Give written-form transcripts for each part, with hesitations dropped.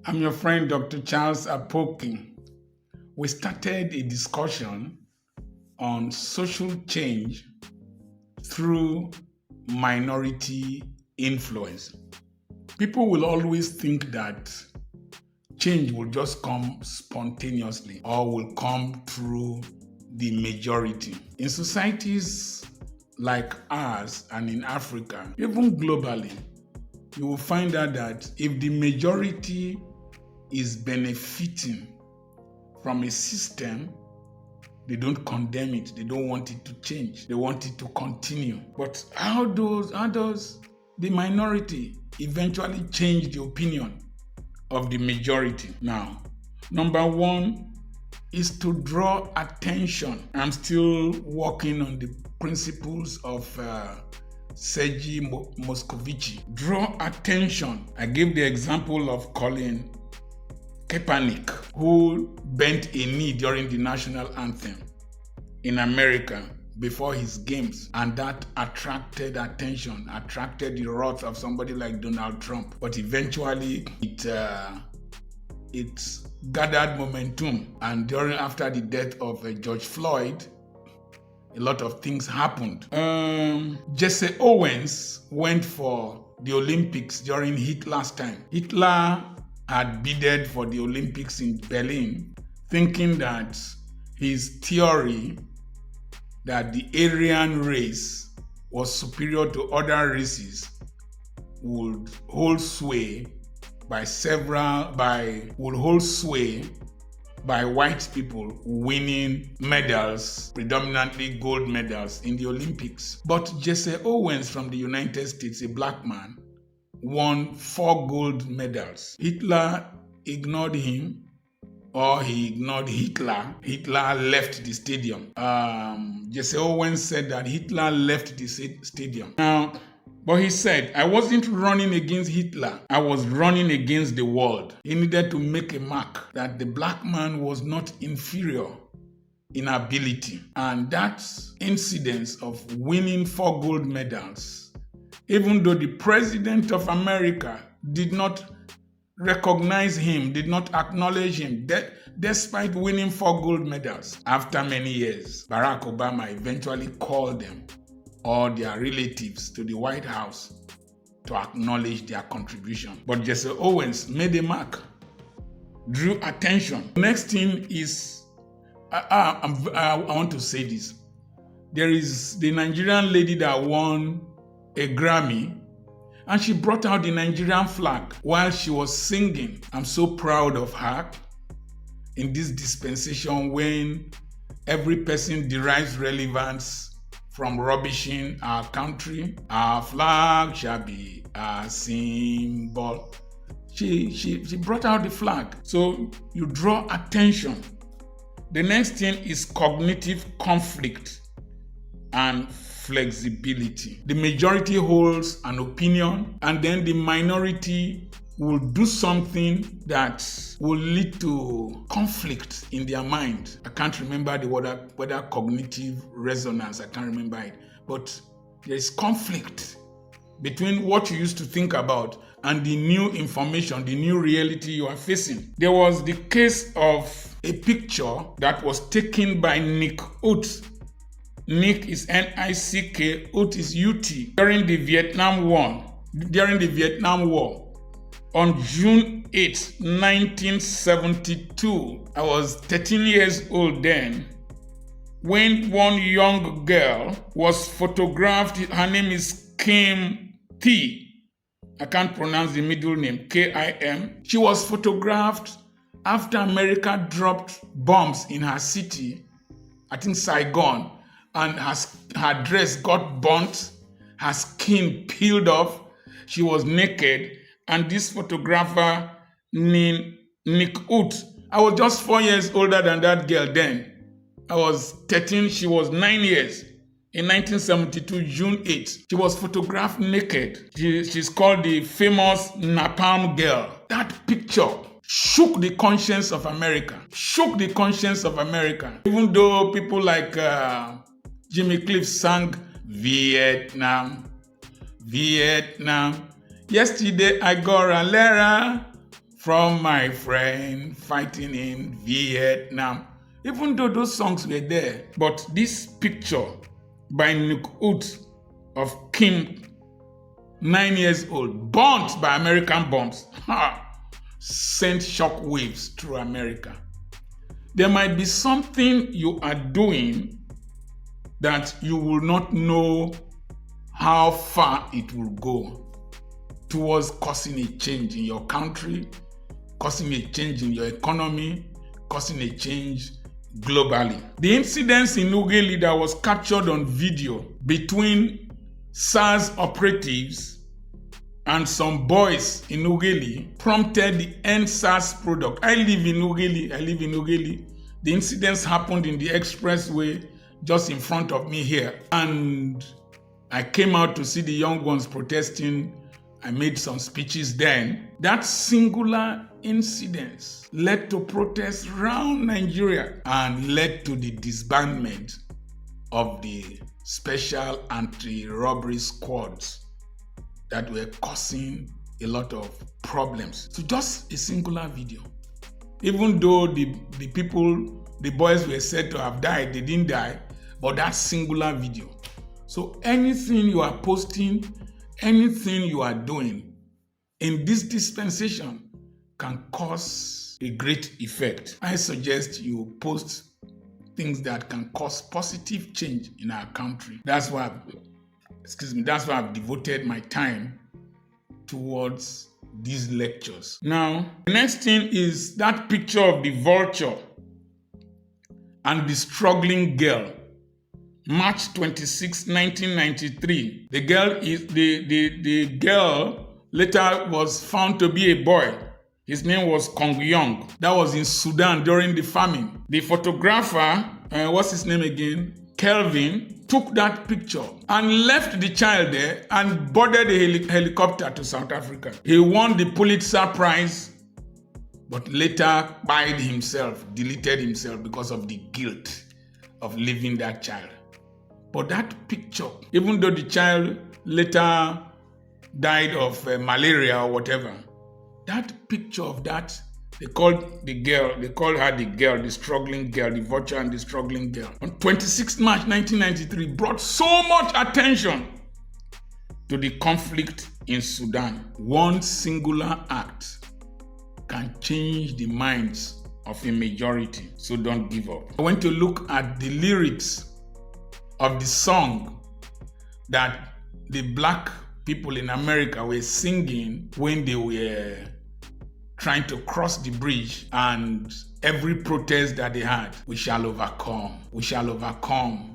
I'm your friend, Dr. Charles Apoki. We started a discussion on social change through minority influence. People will always think that change will just come spontaneously or will come through the majority. In societies like ours and in Africa, even globally, you will find out that if the majority is benefiting from a system, they don't condemn it. They don't want it to change. They want it to continue. But how does the minority eventually change the opinion of the majority? Now, number one is to draw attention. I'm still working on the principles of Serge Moscovici. Draw attention. I gave the example of calling Kaepernick, who bent a knee during the national anthem in America before his games, and that attracted attention, attracted the wrath of somebody like Donald Trump. But eventually, it gathered momentum, and after the death of George Floyd, a lot of things happened. Jesse Owens went for the Olympics during Hitler's time. Hitler had bidded for the Olympics in Berlin, thinking that his theory that the Aryan race was superior to other races would hold sway by white people winning medals, predominantly gold medals in the Olympics. But Jesse Owens from the United States, a black man, won 4 gold medals. Hitler ignored him, or he ignored Hitler. Hitler left the stadium. Jesse Owens said that Hitler left the stadium. But he said, I wasn't running against Hitler. I was running against the world. He needed to make a mark that the black man was not inferior in ability. And that incidence of winning 4 gold medals, even though the president of America did not recognize him, did not acknowledge him, despite winning 4 gold medals. After many years, Barack Obama eventually called them or their relatives to the White House to acknowledge their contribution. But Jesse Owens made a mark, drew attention. Next thing is, I want to say this. There is the Nigerian lady that won a Grammy, and she brought out the Nigerian flag while she was singing. I'm so proud of her in this dispensation when every person derives relevance from rubbishing our country. Our flag shall be our symbol. She brought out the flag. So you draw attention. The next thing is cognitive conflict and flexibility. The majority holds an opinion, and then the minority will do something that will lead to conflict in their mind. I can't remember the word, whether cognitive resonance, I can't remember it. But there is conflict between what you used to think about and the new information, the new reality you are facing. There was the case of a picture that was taken by Nick Ut. Nick is N-I-C-K, Ut is U-T, during the Vietnam War. On June 8, 1972, I was 13 years old then, when one young girl was photographed. Her name is Kim T. I can't pronounce the middle name, K-I-M. She was photographed after America dropped bombs in her city, I think Saigon, and her dress got burnt, her skin peeled off, she was naked, and this photographer named Nick Ut, I was just 4 years older than that girl then. I was 13, she was 9 years. In 1972, June 8, she was photographed naked. She's called the famous Napalm girl. That picture shook the conscience of America. Even though people like Jimmy Cliff sang Vietnam. Yesterday I got a letter from my friend fighting in Vietnam. Even though those songs were there, but this picture by Nuke Ut of Kim, 9 years old, burnt by American bombs, sent shock waves through America. There might be something you are doing that you will not know how far it will go towards causing a change in your country, causing a change in your economy, causing a change globally. The incidents in Ughelli that was captured on video between SARS operatives and some boys in Ughelli prompted the EndSARS product. I live in Ughelli. The incidents happened in the expressway just in front of me here. And I came out to see the young ones protesting. I made some speeches then. That singular incident led to protests around Nigeria and led to the disbandment of the special anti-robbery squads that were causing a lot of problems. So just a singular video. Even though the boys were said to have died, they didn't die, but that singular video. So anything you are posting, anything you are doing in this dispensation can cause a great effect. I suggest you post things that can cause positive change in our country. That's why I've devoted my time towards these lectures. Now, the next thing is that picture of the vulture and the struggling girl. March 26, 1993. The girl later was found to be a boy. His name was Kong Yong. That was in Sudan during the famine. The photographer, what's his name again? Kelvin, took that picture and left the child there and boarded a helicopter to South Africa. He won the Pulitzer Prize, but later deleted himself because of the guilt of leaving that child. But that picture, even though the child later died of malaria or whatever, that picture of that, they called her the girl, the struggling girl, the vulture and the struggling girl. On 26 March 1993, brought so much attention to the conflict in Sudan. One singular act can change the minds of a majority, so don't give up. I went to look at the lyrics of the song that the black people in America were singing when they were trying to cross the bridge, and every protest that they had, we shall overcome, we shall overcome,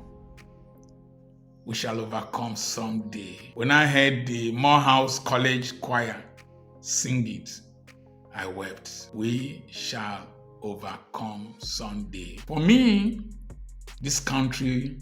we shall overcome someday. When I heard the Morehouse College Choir sing it, I wept. We shall overcome someday. For me, this country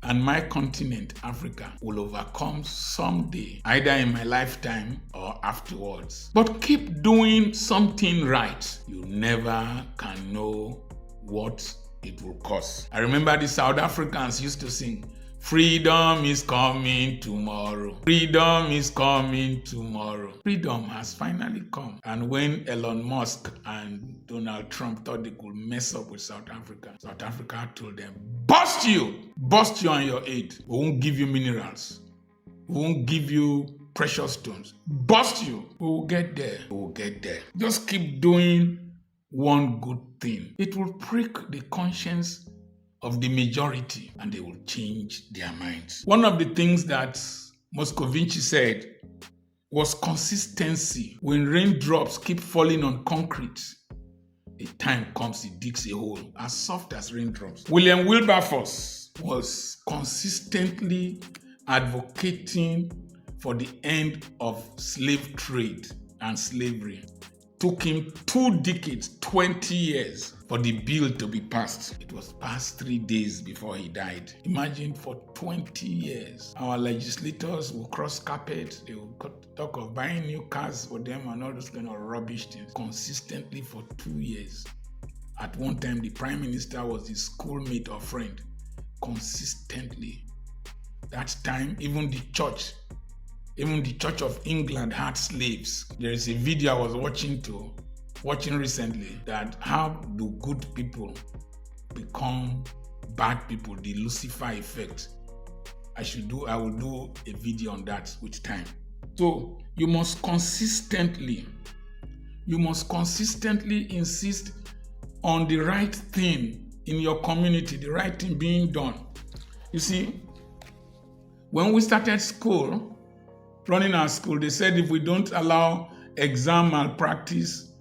and my continent, Africa, will overcome someday, either in my lifetime or afterwards. But keep doing something right. You never can know what it will cost. I remember the South Africans used to sing, freedom is coming tomorrow. Freedom is coming tomorrow. Freedom has finally come. And when Elon Musk and Donald Trump thought they could mess up with South Africa told them, bust you and your aid. We won't give you minerals. We won't give you precious stones. Bust you. We will get there. We will get there. Just keep doing one good thing. It will prick the conscience of the majority and they will change their minds. One of the things that Moscovici said was consistency. When raindrops keep falling on concrete, a time comes it digs a hole as soft as raindrops. William Wilberforce was consistently advocating for the end of slave trade and slavery. Took him 2 decades, 20 years for the bill to be passed. It was passed 3 days before he died. Imagine for 20 years. Our legislators will cross carpet, they will talk of buying new cars for them and all those kind of rubbish things consistently for 2 years. At one time, the prime minister was his schoolmate or friend. Consistently. That time, even the Church of England had slaves. There is a video I was watching too. watching recently that how do good people become bad people, the Lucifer effect. I will do a video on that with time. So you must consistently insist on the right thing in your community, the right thing being done. You see, when we started school, running our school, they said if we don't allow exam malpractice,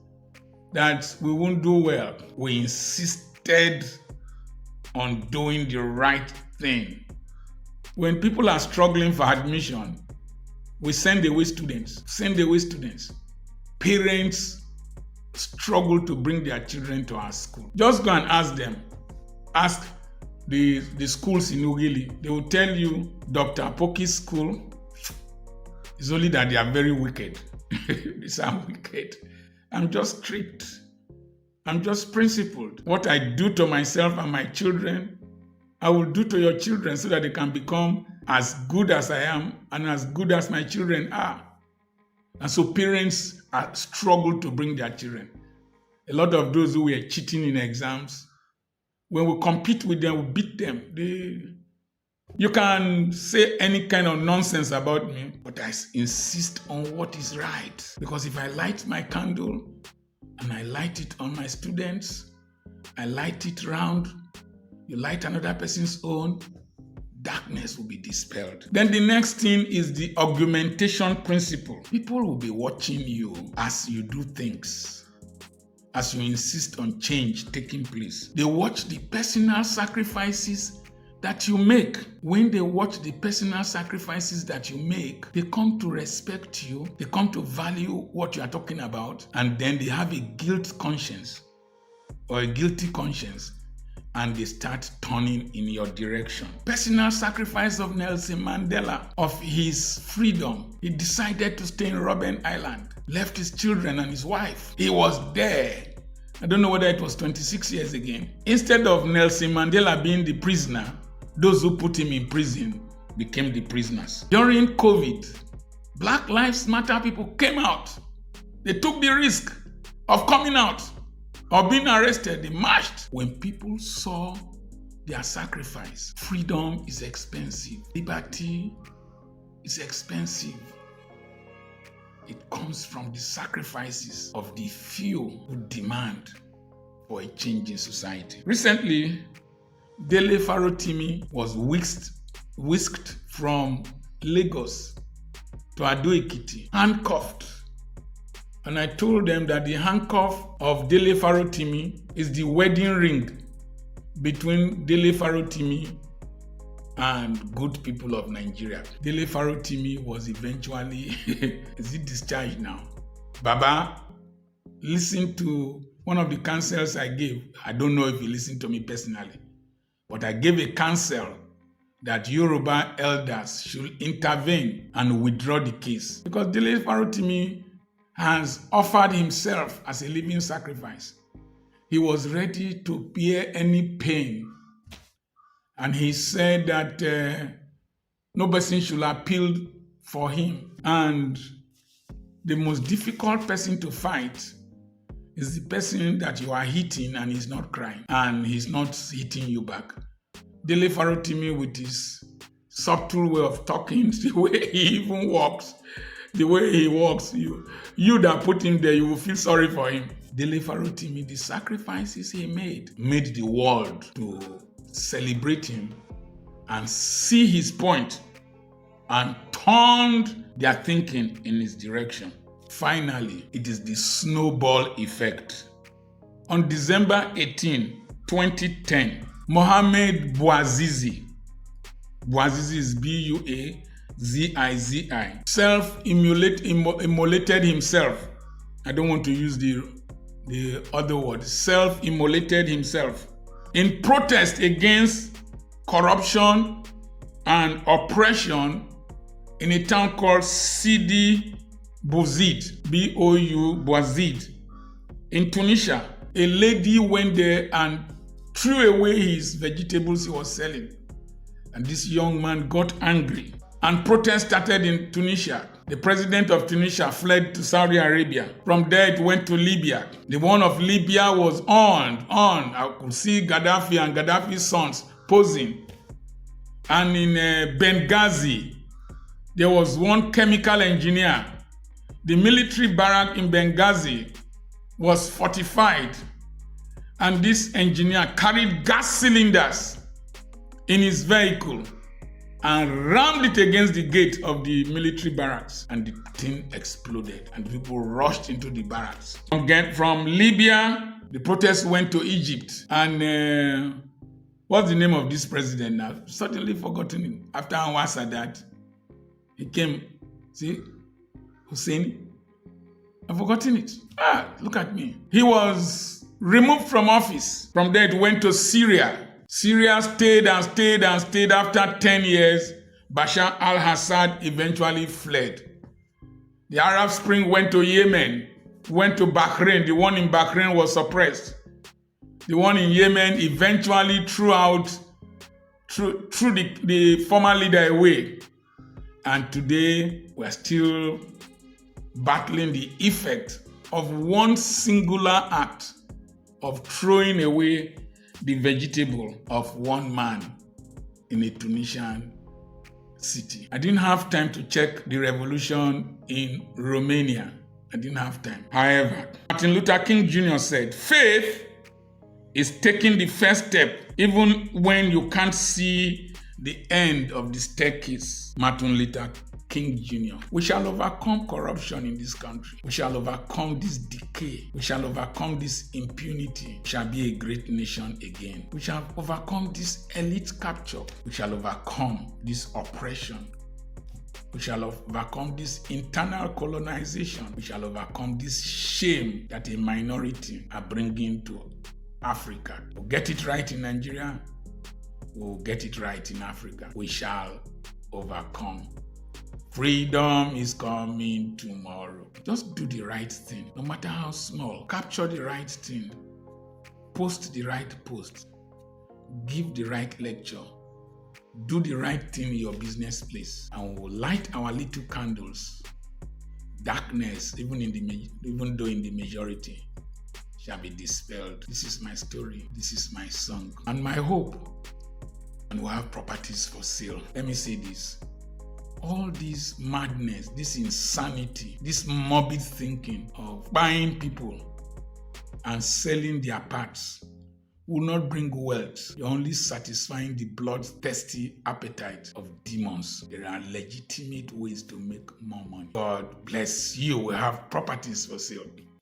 that we won't do well. We insisted on doing the right thing. When people are struggling for admission, we send away students. Parents struggle to bring their children to our school. Just go and ask them. Ask the schools in Ugili. They will tell you Dr. Apoki's school is only that they are very wicked. These are wicked. I'm just strict. I'm just principled. What I do to myself and my children, I will do to your children so that they can become as good as I am and as good as my children are. And so parents struggle to bring their children. A lot of those who were cheating in exams, when we compete with them, we beat them. You can say any kind of nonsense about me, but I insist on what is right. Because if I light my candle and I light it on my students, I light it round, you light another person's own, darkness will be dispelled. Then the next thing is the augmentation principle. People will be watching you as you do things, as you insist on change taking place. They watch the personal sacrifices that you make. When they watch the personal sacrifices that you make, they come to respect you, they come to value what you are talking about, and then they have a guilty conscience, and they start turning in your direction. Personal sacrifice of Nelson Mandela, of his freedom. He decided to stay in Robben Island, left his children and his wife. He was there. I don't know whether it was 26 years again. Instead of Nelson Mandela being the prisoner, those who put him in prison became the prisoners. During COVID, Black Lives Matter people came out. They took the risk of coming out, of being arrested. They marched. When people saw their sacrifice, freedom is expensive. Liberty is expensive. It comes from the sacrifices of the few who demand for a change in society. Recently, Dele Farotimi was whisked from Lagos to Ado-Ekiti, handcuffed. And I told them that the handcuff of Dele Farotimi is the wedding ring between Dele Farotimi and good people of Nigeria. Dele Farotimi was eventually, is he discharged now? Baba, listen to one of the counsels I gave. I don't know if you listened to me personally, but I gave a counsel that Yoruba elders should intervene and withdraw the case. Because Dele Farotimi has offered himself as a living sacrifice. He was ready to bear any pain. And he said that no person should appeal for him. And the most difficult person to fight is the person that you are hitting and he's not crying and he's not hitting you back. Dele Farotimi, with his subtle way of talking, the way he even walks, you that put him there, you will feel sorry for him. Dele Farotimi, the sacrifices he made the world to celebrate him and see his point and turned their thinking in his direction. Finally, it is the snowball effect. On December 18, 2010, Mohamed Bouazizi is B-U-A-Z-I-Z-I, self-immolated himself. I don't want to use the other word. Self-immolated himself in protest against corruption and oppression in a town called Sidi Bouzid, Bouzid, in Tunisia. A lady went there and threw away his vegetables he was selling. And this young man got angry. And protest started in Tunisia. The president of Tunisia fled to Saudi Arabia. From there, it went to Libya. The one of Libya was on. I could see Gaddafi and Gaddafi's sons posing. And in Benghazi, there was one chemical engineer. The military barrack in Benghazi was fortified. And this engineer carried gas cylinders in his vehicle and rammed it against the gate of the military barracks, and the thing exploded and people rushed into the barracks. From Libya, the protests went to Egypt, and what's the name of this president now? Suddenly forgotten it. After Anwar Sadat, he came, see, Hussein, I've forgotten it. Look at me. He was removed from office. From there, it went to Syria. Syria stayed after 10 years. Bashar al-Assad eventually fled. The Arab Spring went to Yemen, went to Bahrain. The one in Bahrain was suppressed. The one in Yemen eventually threw the former leader away. And today, we're still battling the effect of one singular act of throwing away the vegetable of one man in a Tunisian city. I didn't have time to check the revolution in Romania. I didn't have time. However, Martin Luther King Jr. said, faith is taking the first step even when you can't see the end of the staircase. Martin Luther King Jr. We shall overcome corruption in this country. We shall overcome this decay. We shall overcome this impunity. We shall be a great nation again. We shall overcome this elite capture. We shall overcome this oppression. We shall overcome this internal colonization. We shall overcome this shame that a minority are bringing to Africa. We'll get it right in Nigeria. We'll get it right in Africa. We shall overcome. Freedom is coming tomorrow. Just do the right thing, no matter how small. Capture the right thing. Post the right post. Give the right lecture. Do the right thing in your business place. And we'll light our little candles. Darkness, even though in the majority, shall be dispelled. This is my story. This is my song. And my hope. And we'll have properties for sale. Let me say this. All this madness, this insanity, this morbid thinking of buying people and selling their parts will not bring wealth. You're only satisfying the bloodthirsty appetite of demons. There are legitimate ways to make more money. God bless you. We have properties for sale.